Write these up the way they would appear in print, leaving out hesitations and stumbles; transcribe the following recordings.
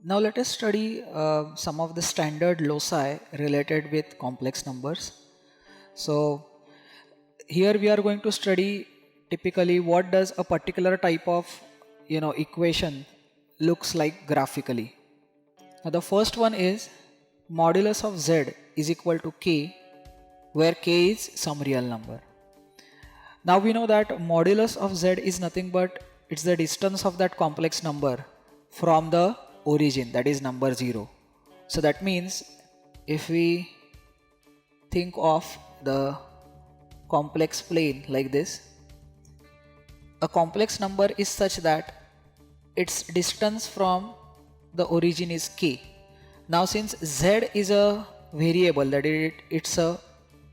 Now let us study some of the standard loci related with complex numbers. So here we are going to study typically what does a particular type of equation looks like graphically. Now the first one is modulus of z is equal to k, where k is some real number. Now we know that modulus of z is nothing but it's the distance of that complex number from the origin, that is number 0. So that means if we think of the complex plane like this, a complex number is such that its distance from the origin is k. Now since z is a variable, that is it's a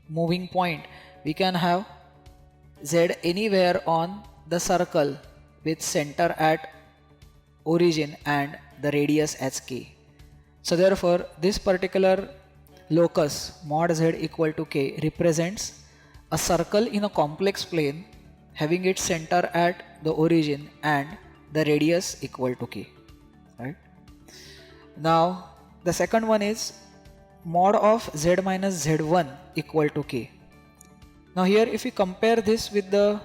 moving point, we can have z anywhere on the circle with center at origin and the radius as k. So therefore this particular locus mod z equal to k represents a circle in a complex plane having its center at the origin and the radius equal to k, right? Now the second one is mod of z minus z1 equal to k. Now here if we compare this with the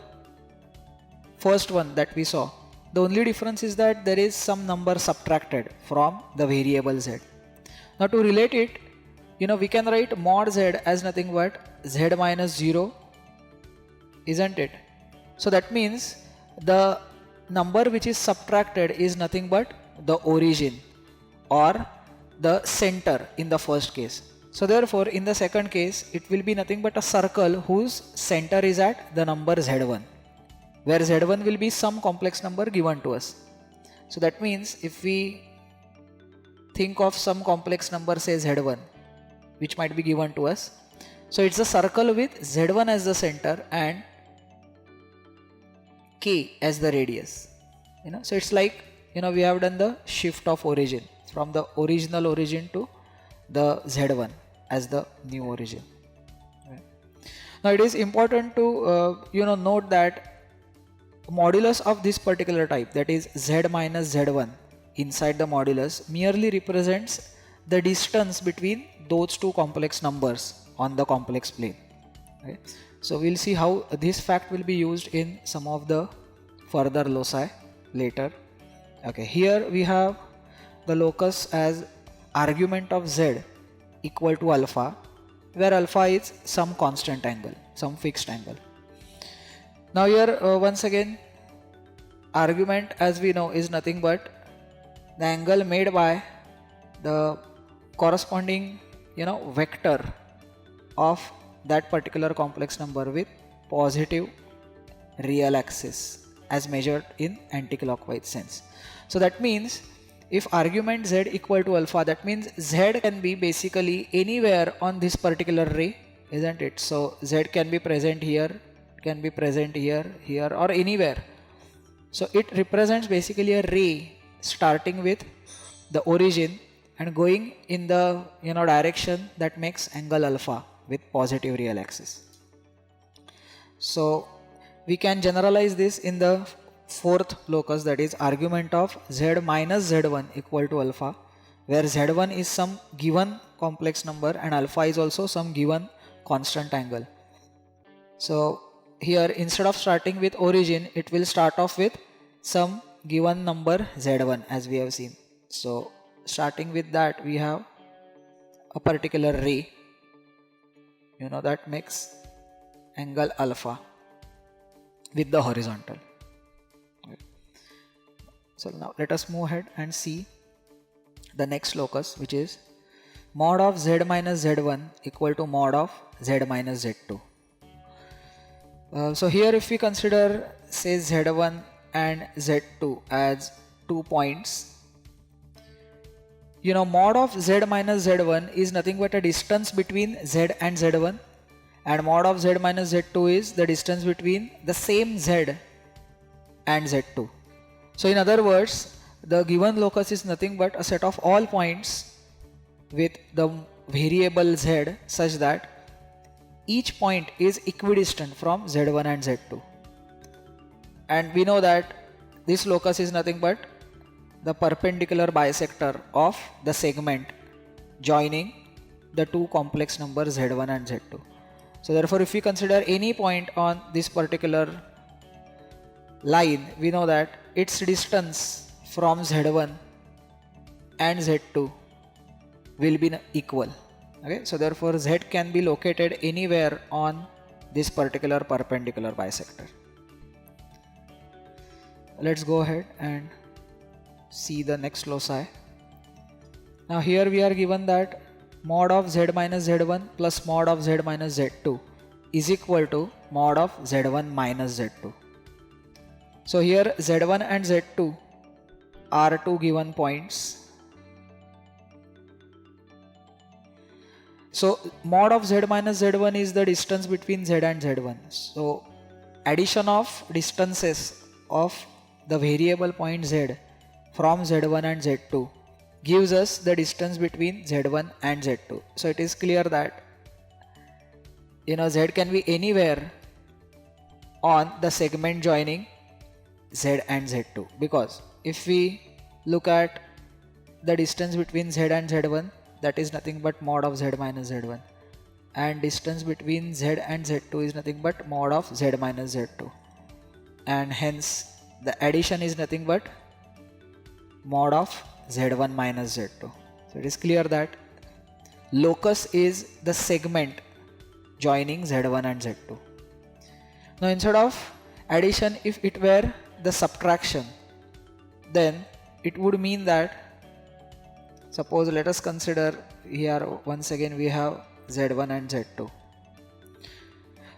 first one that we saw, the only difference is that there is some number subtracted from the variable z. Now to relate it, we can write mod z as nothing but z minus 0, isn't it? So that means the number which is subtracted is nothing but the origin or the center in the first case. So therefore in the second case it will be nothing but a circle whose center is at the number z1, where z1 will be some complex number given to us. So that means if we think of some complex number, say z1, which might be given to us, so it's a circle with z1 as the center and k as the radius. So it's like we have done the shift of origin from the original origin to the z1 as the new origin. Right. Now it is important to note that modulus of this particular type, that is z minus z1 inside the modulus, merely represents the distance between those two complex numbers on the complex plane. Okay. So we'll see how this fact will be used in some of the further loci later. Okay, here we have the locus as argument of z equal to alpha, where alpha is some constant angle, some fixed angle. Now here once again, argument as we know is nothing but the angle made by the corresponding vector of that particular complex number with positive real axis as measured in anticlockwise sense. So that means if argument z equal to alpha, that means z can be basically anywhere on this particular ray, isn't it? So z can be present here, can be present here, here, or anywhere. So it represents basically a ray starting with the origin and going in the direction that makes angle alpha with positive real axis. So we can generalize this in the fourth locus, that is argument of z minus z1 equal to alpha, where z1 is some given complex number and alpha is also some given constant angle. So here instead of starting with origin, it will start off with some given number z1 as we have seen. So starting with that, we have a particular ray that makes angle alpha with the horizontal. So now let us move ahead and see the next locus, which is mod of z minus z1 equal to mod of z minus z2. So here if we consider say z1 and z2 as 2 points, mod of z minus z1 is nothing but a distance between z and z1, and mod of z minus z2 is the distance between the same z and z2. So in other words, the given locus is nothing but a set of all points with the variable z such that each point is equidistant from z1 and z2. And we know that this locus is nothing but the perpendicular bisector of the segment joining the two complex numbers z1 and z2. So therefore if we consider any point on this particular line, we know that its distance from z1 and z2 will be equal. Okay, so therefore z can be located anywhere on this particular perpendicular bisector. Let's go ahead and see the next loci. Now here we are given that mod of z minus z1 plus mod of z minus z2 is equal to mod of z1 minus z2. So here z1 and z2 are two given points. So mod of z minus z1 is the distance between z and z1. So addition of distances of the variable point z from z1 and z2 gives us the distance between z1 and z2. So it is clear that z can be anywhere on the segment joining z and z2, because if we look at the distance between z and z1, that is nothing but mod of z minus z1, and distance between z and z2 is nothing but mod of z minus z2, and hence the addition is nothing but mod of z1 minus z2. So it is clear that locus is the segment joining z1 and z2. Now instead of addition, if it were the subtraction, then it would mean that, suppose let us consider here once again we have z1 and z2.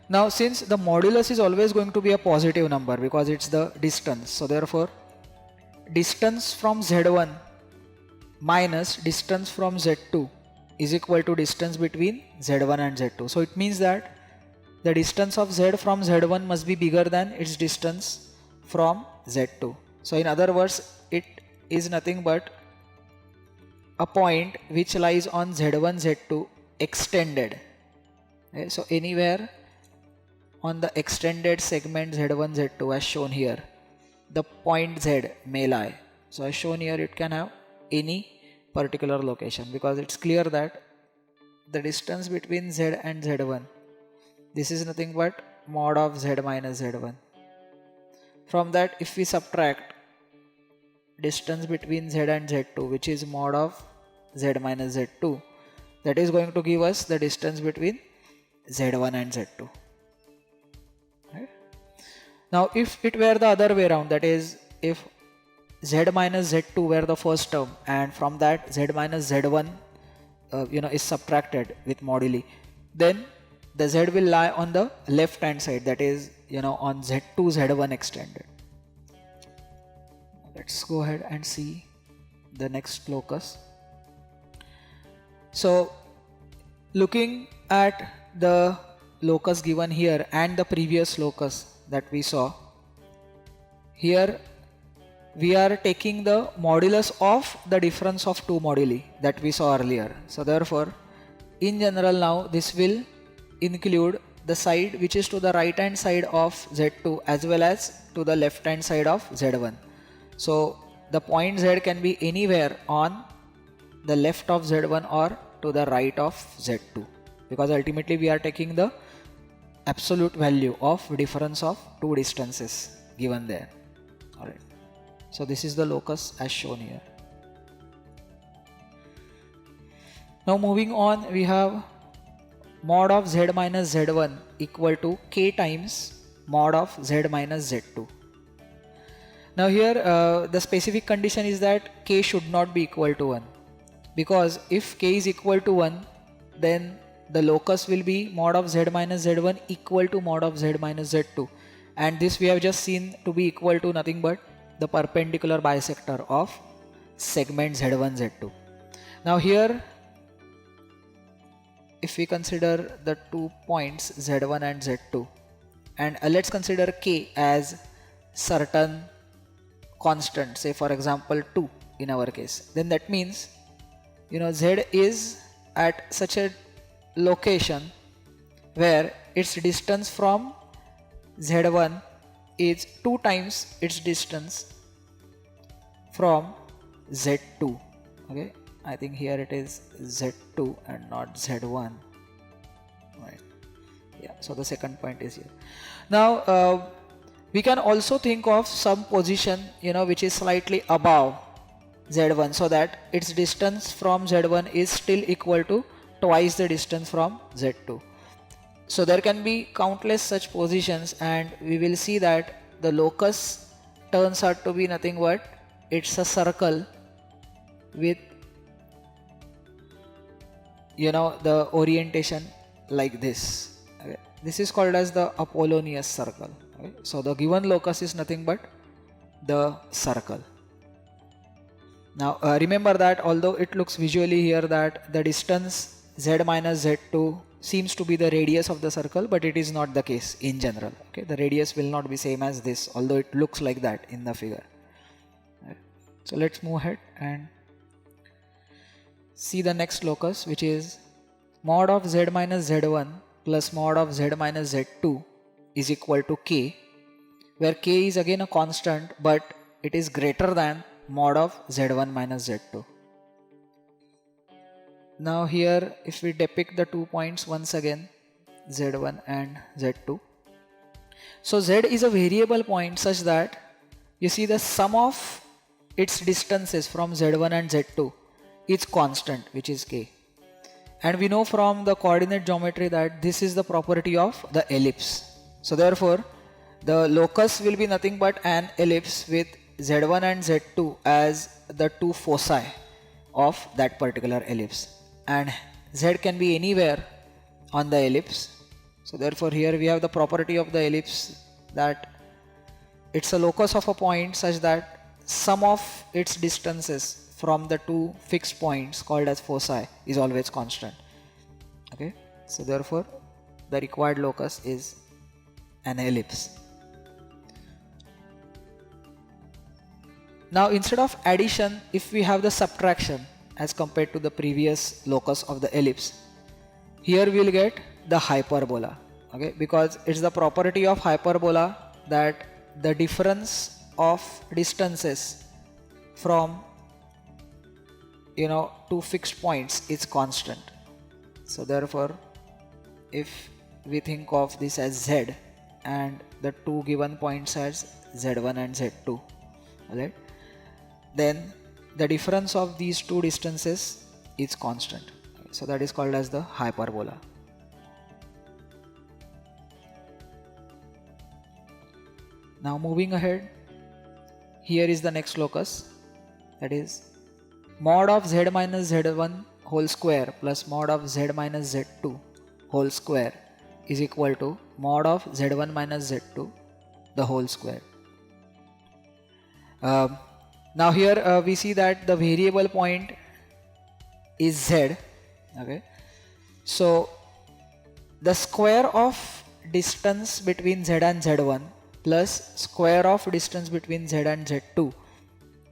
Now since the modulus is always going to be a positive number because it's the distance, so therefore distance from z1 minus distance from z2 is equal to distance between z1 and z2. So it means that the distance of z from z1 must be bigger than its distance from z2. So in other words, it is nothing but a point which lies on z1 z2 extended. Okay, so anywhere on the extended segment z1 z2 as shown here, the point z may lie. So as shown here, it can have any particular location, because it's clear that the distance between z and z1, this is nothing but mod of z minus z1. From that, if we subtract distance between z and z2, which is mod of z minus z2, that is going to give us the distance between z1 and z2. Right? Now if it were the other way around, that is if z minus z2 were the first term and from that z minus z1 is subtracted with moduli, then the z will lie on the left hand side, that is on z2 z1 extended. Let's go ahead and see the next locus. So looking at the locus given here and the previous locus that we saw, here we are taking the modulus of the difference of two moduli that we saw earlier. So therefore in general now this will include the side which is to the right hand side of z2 as well as to the left hand side of z1. So the point z can be anywhere on the left of z1 or to the right of z2, because ultimately we are taking the absolute value of difference of two distances given there. Alright, so this is the locus as shown here. Now moving on, we have mod of z minus z1 equal to k times mod of z minus z2. Now here the specific condition is that k should not be equal to 1, because if k is equal to 1, then the locus will be mod of z minus z1 equal to mod of z minus z2, and this we have just seen to be equal to nothing but the perpendicular bisector of segment z1 z2. Now here if we consider the 2 points z1 and z2, and let's consider k as certain constant, say for example 2 in our case, then that means z is at such a location where its distance from z1 is 2 times its distance from z2. Okay, I think here it is z2 and not z1, right? Yeah, so the second point is here. Now we can also think of some position, which is slightly above z1, so that its distance from z1 is still equal to twice the distance from z2. So there can be countless such positions, and we will see that the locus turns out to be nothing but it's a circle with the orientation like this. Okay. This is called as the Apollonius circle. Okay. So the given locus is nothing but the circle. Now remember that although it looks visually here that the distance z minus z2 seems to be the radius of the circle, but it is not the case in general. Okay, the radius will not be same as this, although it looks like that in the figure. Okay. So let's move ahead and see the next locus, which is mod of z minus z1 plus mod of z minus z2 is equal to k, where k is again a constant, but it is greater than mod of z1 minus z2. Now here if we depict the 2 points once again, z1 and z2. So z is a variable point such that you see the sum of its distances from z1 and z2 is constant, which is k. And we know from the coordinate geometry that this is the property of the ellipse. So therefore the locus will be nothing but an ellipse with z1 and z2 as the two foci of that particular ellipse, and z can be anywhere on the ellipse. So therefore here we have the property of the ellipse that it's a locus of a point such that sum of its distances from the two fixed points called as foci is always constant. Okay, so therefore the required locus is an ellipse. Now instead of addition, if we have the subtraction as compared to the previous locus of the ellipse, here we will get the hyperbola. Okay, because it's the property of hyperbola that the difference of distances from two fixed points is constant. So therefore if we think of this as z and the two given points as z1 and z2, right, then the difference of these two distances is constant. So that is called as the hyperbola. Now moving ahead, here is the next locus, that is mod of z minus z1 whole square plus mod of z minus z2 whole square is equal to mod of z1 minus z2 the whole square. Now here we see that the variable point is z. Okay, so the square of distance between z and z1 plus square of distance between z and z2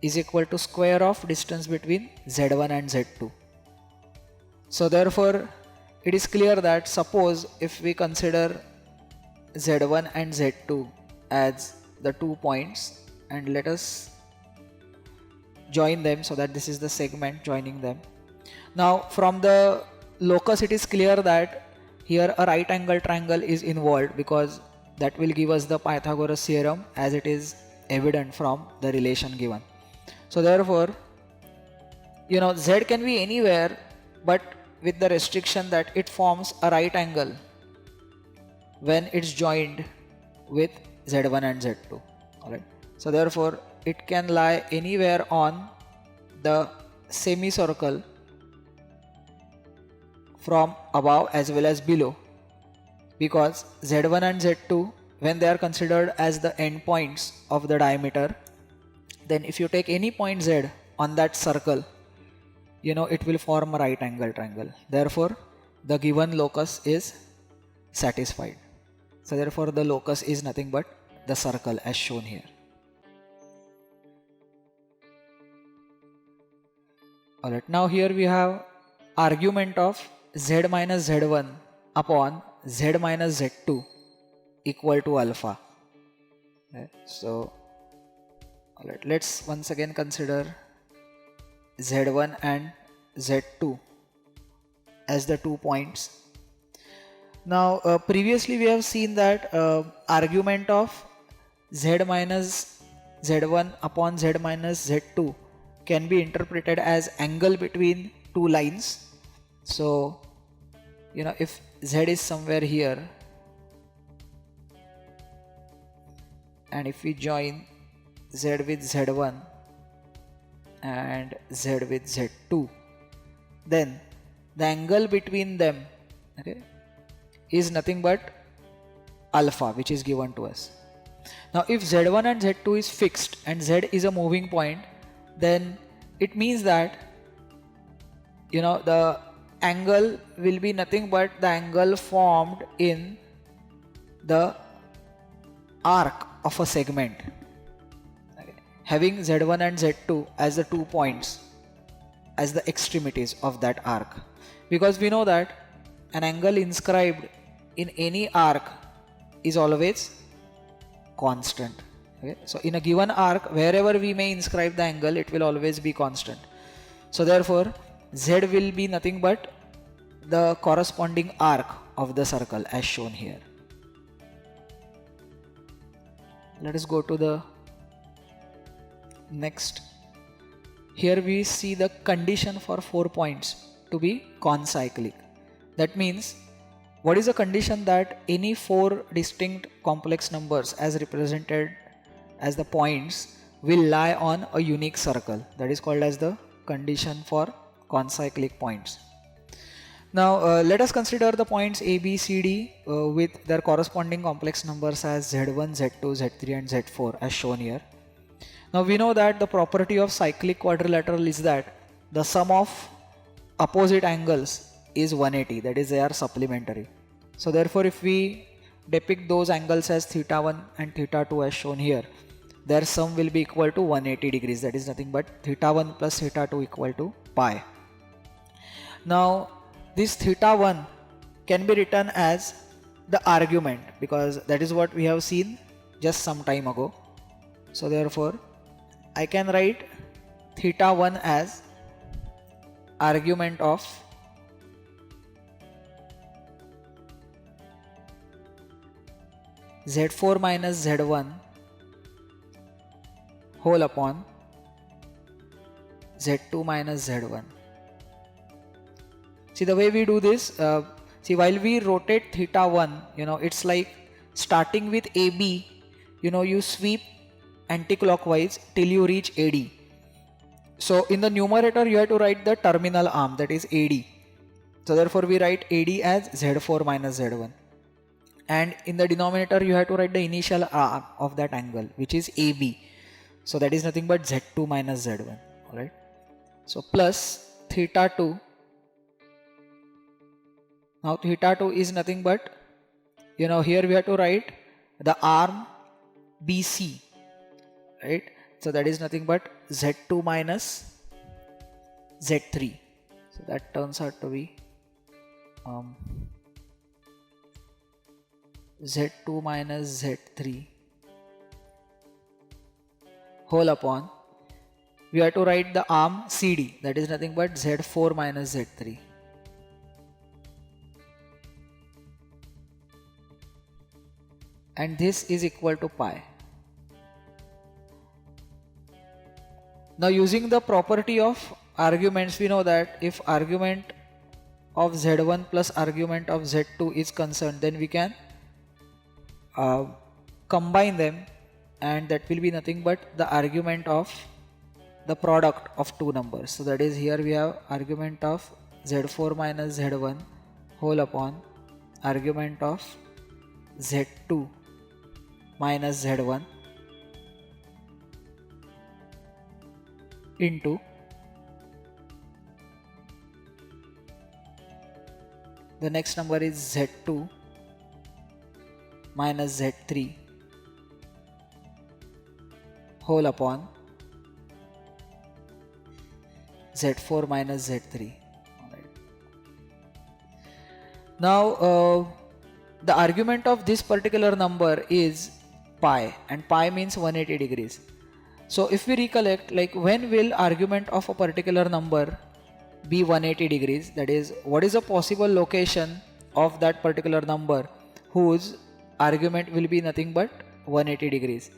is equal to square of distance between z1 and z2. So therefore it is clear that suppose if we consider z1 and z2 as the 2 points and let us join them so that this is the segment joining them. Now from the locus it is clear that here a right angle triangle is involved, because that will give us the Pythagoras theorem as it is evident from the relation given. So therefore z can be anywhere, but with the restriction that it forms a right angle when it's joined with z1 and z2. Alright, so therefore it can lie anywhere on the semicircle from above as well as below, because z1 and z2 when they are considered as the endpoints of the diameter, then if you take any point z on that circle, it will form a right angle triangle. Therefore the given locus is satisfied. So therefore the locus is nothing but the circle as shown here. Alright, now here we have argument of z minus z1 upon z minus z2 equal to alpha. Okay, so alright, let's once again consider z1 and z2 as the 2 points. Now previously we have seen that argument of z minus z1 upon z minus z2 can be interpreted as angle between two lines. So if z is somewhere here and if we join z with z1 and z with z2, then the angle between them, okay, is nothing but alpha, which is given to us. Now if z1 and z2 is fixed and z is a moving point, then it means that the angle will be nothing but the angle formed in the arc of a segment, okay, having z1 and z2 as the 2 points, as the extremities of that arc, because we know that an angle inscribed in any arc is always constant. Okay? So in a given arc, wherever we may inscribe the angle, it will always be constant. So therefore z will be nothing but the corresponding arc of the circle as shown here. Let us go to the next. Here we see the condition for 4 points to be concyclic. That means, what is the condition? That any 4 distinct complex numbers as represented as the points will lie on a unique circle. That is called as the condition for concyclic points. Now let us consider the points A, B, C, D with their corresponding complex numbers as Z1, Z2, Z3 and Z4 as shown here. Now we know that the property of cyclic quadrilateral is that the sum of opposite angles is 180, that is they are supplementary. So therefore if we depict those angles as theta 1 and theta 2 as shown here, their sum will be equal to 180 degrees, that is nothing but theta 1 plus theta 2 equal to pi. Now this theta 1 can be written as the argument, because that is what we have seen just some time ago. So therefore I can write theta 1 as argument of z4 minus z1 whole upon z2 minus z1. See the way we do this, see while we rotate theta 1, it's like starting with AB, you sweep anti-clockwise till you reach AD. So in the numerator you have to write the terminal arm, that is AD. So therefore we write AD as z4 minus z1. And in the denominator you have to write the initial arm of that angle, which is AB. So that is nothing but z2 minus z1. Alright. So plus theta 2. Now theta 2 is nothing but, here we have to write the arm BC. Right. So that is nothing but z2 minus z3. So that turns out to be z2 minus z3 whole upon, we have to write the arm CD, that is nothing but z4 minus z3. And this is equal to pi. Now using the property of arguments, we know that if argument of z1 plus argument of z2 is concerned, then we can combine them, and that will be nothing but the argument of the product of two numbers. So that is, here we have argument of z4 minus z1 whole upon argument of z2 minus z1 into the next number is z2 minus z3 whole upon z4 minus z3. Alright. Now the argument of this particular number is pi, and pi means 180 degrees. So if we recollect, like when will argument of a particular number be 180 degrees, that is what is a possible location of that particular number whose argument will be nothing but 180 degrees.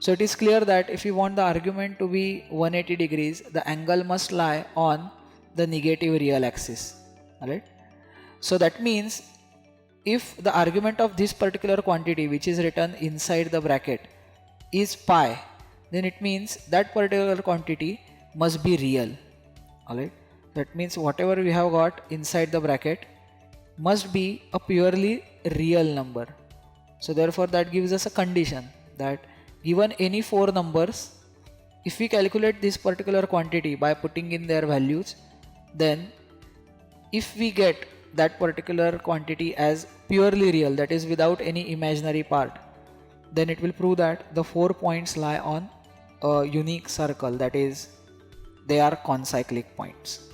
So it is clear that if you want the argument to be 180 degrees, the angle must lie on the negative real axis. Alright. So that means if the argument of this particular quantity which is written inside the bracket is pi, then it means that particular quantity must be real. Alright. That means whatever we have got inside the bracket must be a purely real number. So therefore that gives us a condition that given any four numbers, if we calculate this particular quantity by putting in their values, then if we get that particular quantity as purely real, that is without any imaginary part, then it will prove that the 4 points lie on a unique circle, that is they are concyclic points.